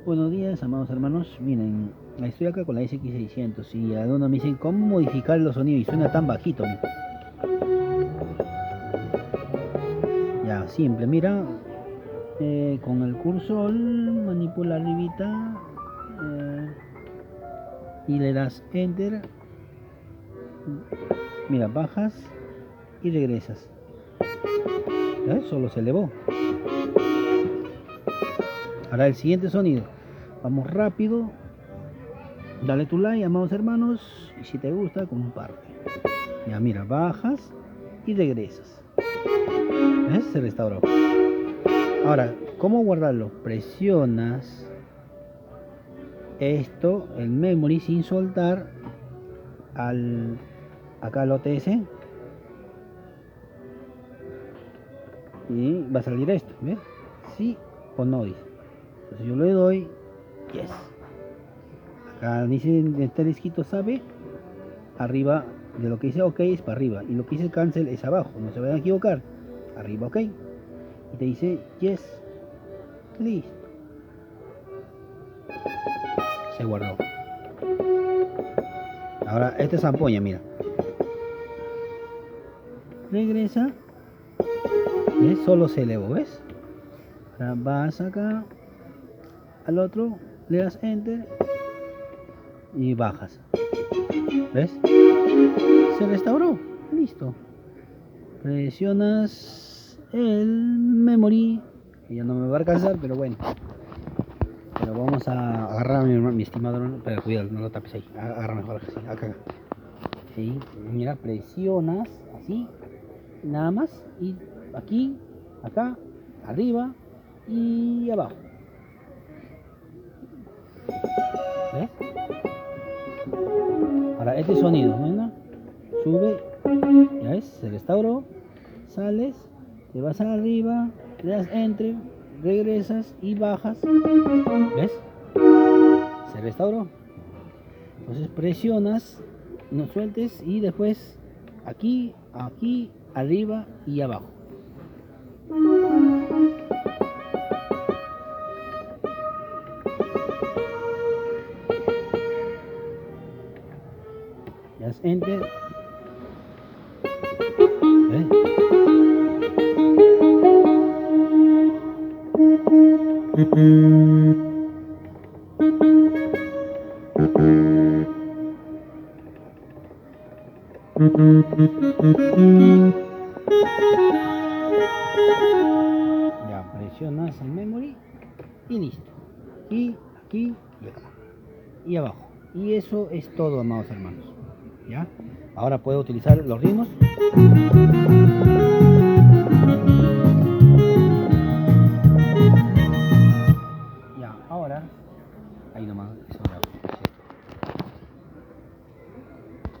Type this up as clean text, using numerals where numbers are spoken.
Buenos días, amados hermanos. Miren, estoy acá con la SX600 y algunos me dicen cómo modificar los sonidos y suena tan bajito. Ya, simple, mira, con el cursor manipula arribita y le das enter. Mira, bajas y regresas. ¿Ves? Solo se elevó. Ahora el siguiente sonido. Vamos rápido. Dale tu like, amados hermanos. Y si te gusta, comparte. Ya, mira, bajas y regresas. ¿Ves? Se restauró. Ahora, ¿cómo guardarlo? Presionas esto, el memory, sin soltar acá al OTS. Y va a salir esto, ¿ves? Sí o no dice. Entonces yo le doy yes. Acá dice este disquito sabe, arriba de lo que dice ok es para arriba y lo que dice cancel es abajo, no se vayan a equivocar. Arriba ok y te dice yes. Listo. Se guardó. Ahora esta es ampolla, mira. Regresa. ¿Ves? Solo se elevó, ¿ves? Ahora vas acá al otro, le das enter y bajas. ¿Ves? Se restauró. Listo. Presionas el memory, que ya no me va a alcanzar, pero bueno. Pero vamos a agarrar a mi estimado, pero cuidado, no lo tapes ahí. Agarra mejor así, acá. Sí, mira, presionas así, nada más, y aquí, acá, arriba y abajo. ¿Ves? Ahora este sonido, ¿no? Sube, ya ves, se restauró, sales, te vas arriba, le das enter, regresas y bajas. ¿Ves? Se restauró. Entonces presionas, no sueltes y después aquí, aquí, arriba y abajo. Le das enter. ¿Ves? Ya presionas el memory y listo. Y aquí y acá y abajo. Y eso es todo, amados hermanos. ¿Ya? Ahora puedo utilizar los ritmos. Ya, ahora ahí nomás.